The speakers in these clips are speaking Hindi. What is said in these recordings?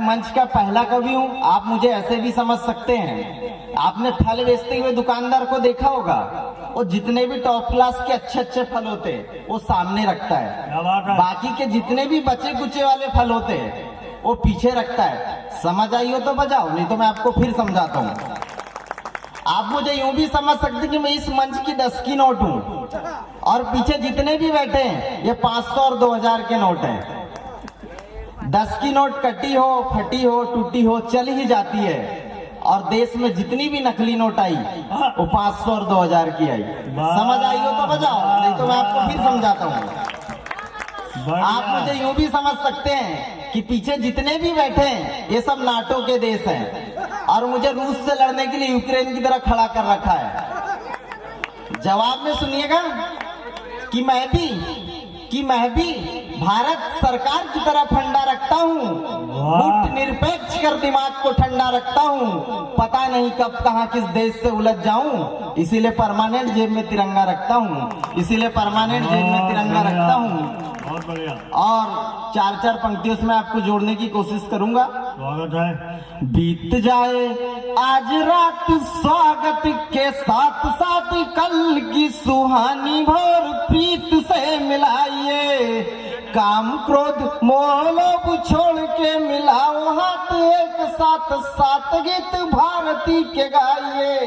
मंच का पहला कवि हूँ। आप मुझे ऐसे भी समझ सकते हैं। आपने फल बेचते हुए दुकानदार को देखा होगा, वो जितने भी टॉप क्लास के अच्छे अच्छे फल होते हैं वो सामने रखता है, बाकी के जितने भी बचे कुचे वाले फल होते हैं वो पीछे रखता है। समझ आई हो तो बजाओ, नहीं तो मैं आपको फिर समझाता हूँ। आप मुझे यूं भी समझ सकते कि मैं इस मंच की 10 की नोट हूँ और पीछे जितने भी बैठे हैं ये 500 और 2000 के नोट हैं। 10 की नोट कटी हो, फटी हो, टूटी हो, चल ही जाती है। और देश में जितनी भी नकली नोट आई वो 500 और 2000 की आई। समझ आई हो तो बजाओ, नहीं तो मैं आपको फिर समझाता हूँ। आप मुझे यूं भी समझ सकते हैं कि पीछे जितने भी बैठे हैं ये सब नाटो के देश हैं और मुझे रूस से लड़ने के लिए यूक्रेन की तरह खड़ा कर रखा है। जवाब में सुनिएगा कि मैं भी भारत सरकार की तरह फंडा रखता हूँ, गुट निरपेक्ष कर दिमाग को ठंडा रखता हूँ, पता नहीं कब कहाँ किस देश से उलझ जाऊं, इसीलिए परमानेंट जेब में तिरंगा रखता हूँ, इसीलिए परमानेंट जेब में तिरंगा रखता हूँ। बहुत बढ़िया। और 4-4 पंक्तियों से मैं आपको जोड़ने की कोशिश करूंगा। स्वागत है। बीत जाए आज रात स्वागत के साथ साथ कल की सुहानी भोर प्रीत से मिलाइए, काम क्रोध मोह लोभ छोड़ के मिलाओ हाथ, एक साथ सात गीत भारती के गाइए,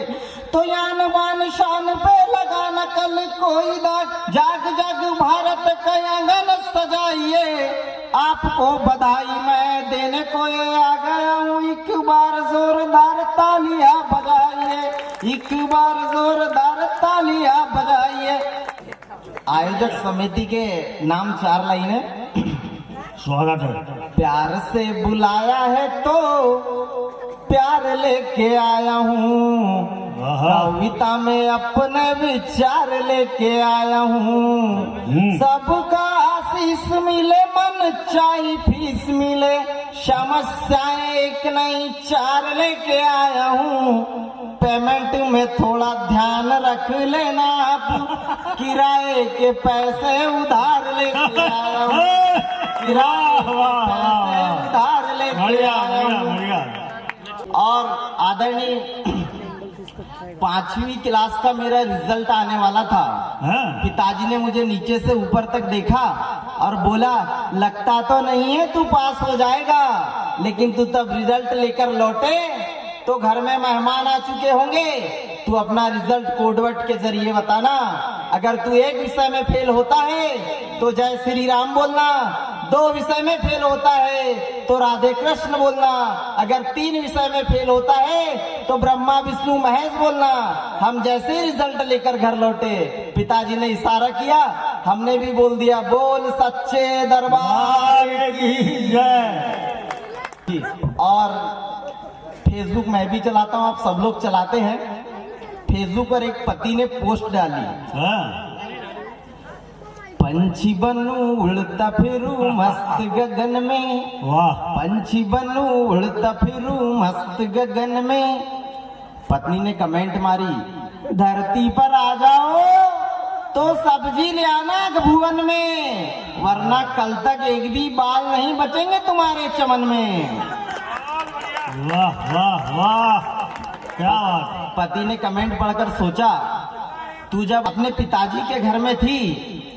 तो यान बान शान पे लगा न कल कोई दाग, जाग जाग भारत का आंगन सजाइए, आपको बधाई मैं देने को आ गया हूँ, एक बार जोरदार तालियां बजाइए, एक बार जोरदार तालियां बजाइए। आयोजक समिति के नाम 4 लाइन है। स्वागत है। प्यार से बुलाया है तो प्यार लेके आया हूँ, कविता में अपने विचार लेके आया हूँ, सबका आशीष मिले मन चाहे फीस मिले, समस्याएं एक नहीं 4 लेके आया हूँ, पेमेंट में थोड़ा ध्यान रख लेना आप, किराए के पैसे उधार लेके आया हूँ, किराए के पैसे उधार लेके आया हूँ। और आदरणीय 5वीं क्लास का मेरा रिजल्ट आने वाला था। पिताजी ने मुझे नीचे से ऊपर तक देखा और बोला, लगता तो नहीं है तू पास हो जाएगा, लेकिन तू तब रिजल्ट लेकर लौटे तो घर में मेहमान आ चुके होंगे, तू अपना रिजल्ट कोडवर्ड के जरिए बताना, अगर तू एक विषय में फेल होता है तो जय श्री राम बोलना, 2 विषय में फेल होता है तो राधे कृष्ण बोलना, अगर 3 विषय में फेल होता है तो ब्रह्मा विष्णु महेश बोलना। हम जैसे रिजल्ट लेकर घर लौटे, पिताजी ने इशारा किया, हमने भी बोल दिया, बोल सच्चे दरबार की जय। और फेसबुक मैं भी चलाता हूँ, आप सब लोग चलाते हैं। फेसबुक पर एक पति ने पोस्ट डाली, पंछी बनू उड़ता फिरू मस्त गगन में, पंछी बनू उड़ता फिरू मस्त गगन में। पत्नी ने कमेंट मारी, धरती पर आ जाओ तो सब्जी ले आना भुवन में, वरना कल तक एक भी बाल नहीं बचेंगे तुम्हारे चमन में। वाह वाह वाह, क्या बात। पति ने कमेंट पढ़कर सोचा, तू जब अपने पिताजी के घर में थी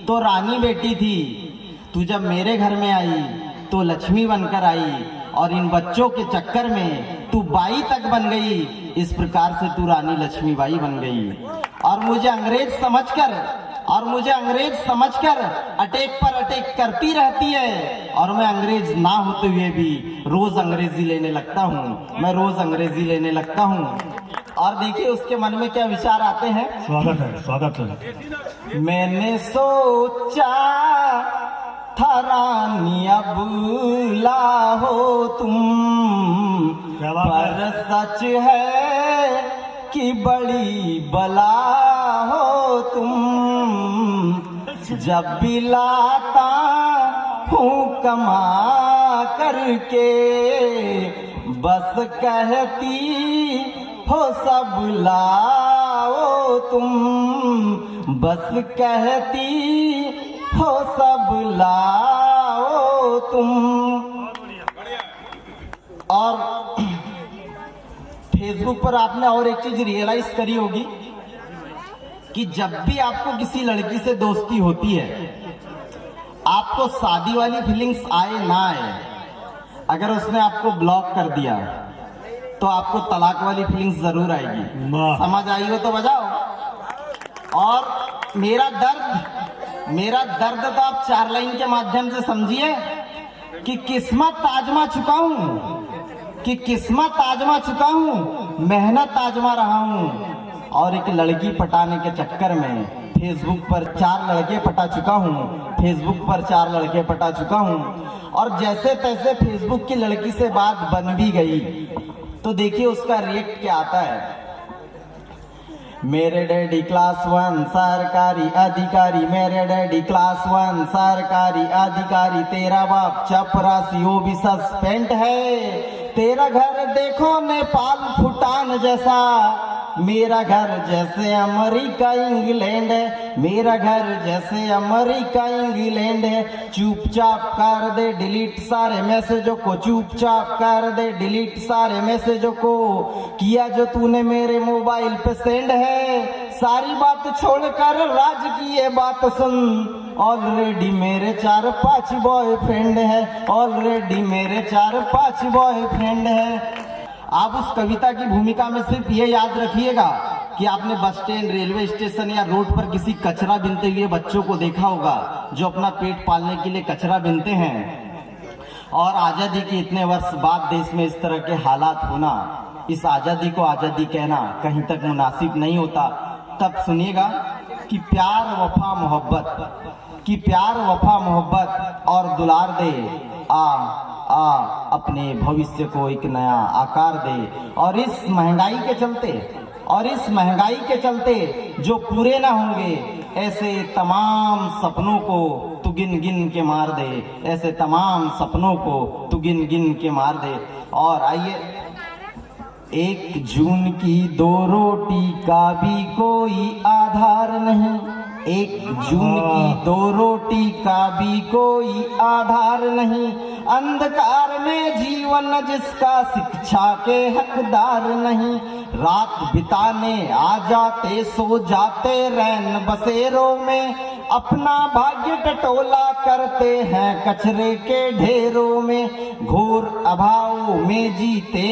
तो रानी बेटी थी, तू जब मेरे घर में आई तो लक्ष्मी बनकर आई, और इन बच्चों के चक्कर में तू बाई तक बन गई, इस प्रकार से तू रानी लक्ष्मीबाई बन गई। और मुझे अंग्रेज समझकर अटैक पर अटैक करती रहती है, और मैं अंग्रेज ना होते हुए भी रोज अंग्रेजी लेने लगता हूँ, मैं रोज अंग्रेजी लेने लगता हूँ। और देखिए उसके मन में क्या विचार आते हैं। स्वागत है, स्वागत है। मैंने सोचा था रानी अब लाहो तुम, पर सच है कि बड़ी बला हो तुम, जब भी लाता हूँ कमा करके, बस कहती हो सब लाओ तुम, बस कहती हो सब लाओ तुम। और फेसबुक पर आपने और एक चीज रियलाइज करी होगी कि जब भी आपको किसी लड़की से दोस्ती होती है, आपको शादी वाली फीलिंग्स आए ना आए, अगर उसने आपको ब्लॉक कर दिया तो आपको तलाक वाली फीलिंग्स जरूर आएगी। वाह। समझ आई हो तो बजाओ। और मेरा दर्द तो आप 4 लाइन के माध्यम से समझिए कि किस्मत आजमा चुका हूँ, मेहनत आजमा रहा हूँ, और एक लड़की पटाने के चक्कर में फेसबुक पर 4 लड़के पटा चुका हूँ, और जैसे तैसे फेसबुक की लड़की से बात बन भी गई तो देखिए उसका रिएक्ट क्या आता है। मेरे डैडी क्लास 1 सरकारी अधिकारी, मेरे डैडी क्लास 1 सरकारी अधिकारी, तेरा बाप चपरासी वो भी सस्पेंड है, तेरा घर देखो नेपाल भूटान जैसा, मेरा घर जैसे अमेरिका इंग्लैंड है, मेरा घर जैसे अमेरिका इंग्लैंड है, चुपचाप कर दे डिलीट सारे मैसेजों को, चुपचाप कर दे डिलीट सारे मैसेजों को, किया जो तूने मेरे मोबाइल पे सेंड है, सारी बात छोड़कर राज की ये बात सुन, ऑलरेडी मेरे 4-5 बॉयफ्रेंड है, ऑलरेडी मेरे 4-5 बॉयफ्रेंड है। आप उस कविता की भूमिका में सिर्फ ये याद रखिएगा कि आपने बस स्टैंड, रेलवे स्टेशन या रोड पर किसी कचरा बीनते हुए बच्चों को देखा होगा जो अपना पेट पालने के लिए कचरा बीनते हैं। और आज़ादी के इतने वर्ष बाद देश में इस तरह के हालात होना, इस आज़ादी को आज़ादी कहना कहीं तक मुनासिब नहीं होता। तब सुनिएगा कि प्यार वफा मोहब्बत और दुलार दे, अपने भविष्य को एक नया आकार दे। और इस महंगाई के चलते जो पूरे ना होंगे, ऐसे तमाम सपनों को तू गिन गिन के मार दे, ऐसे तमाम सपनों को तू गिन गिन के मार दे। और आइए, 1 जून की 2 रोटी का भी कोई आधार नहीं, 1 जून की 2 रोटी का भी कोई आधार नहीं, अंधकार में जीवन जिसका शिक्षा के हकदार नहीं, रात बिताने आ जाते सो जाते रैन बसेरों में, अपना भाग्य टटोला करते हैं कचरे के ढेरों में, घोर अभाव में जीते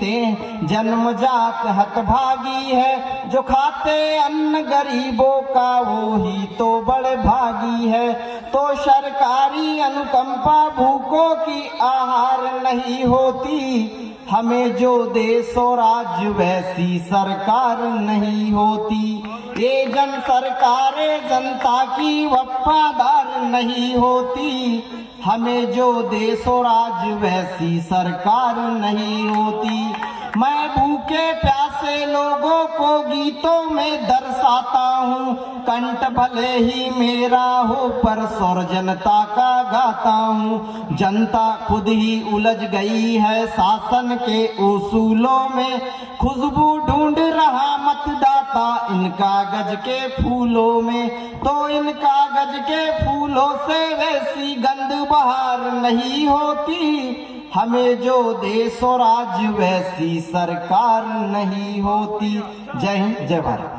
हैं, जन्मजात हतभागी है, जो खाते अन्न गरीबों का वो ही तो बड़े भागी है। तो सरकारी अनुकंपा भूखों की आहार नहीं होती, हमें जो दे सो राज्य वैसी सरकार नहीं होती, ये जन सरकारें जनता की वफादार नहीं होती, हमें जो दे सो राज्य वैसी सरकार नहीं होती। मैं भूखे प्यासे लोगों को गीतों में दर्शाता हूँ, कंठ भले ही मेरा हो पर स्वर जनता का गाता हूँ। जनता खुद ही उलझ गई है शासन के उसूलों में, खुशबू ढूंढ रहा मतदाता इन कागज के फूलों में, तो इन कागज के फूलों से वैसी गंध बहार नहीं होती, हमें जो देश और राज्य वैसी सरकार नहीं होती। जय हिंद, जय भारत।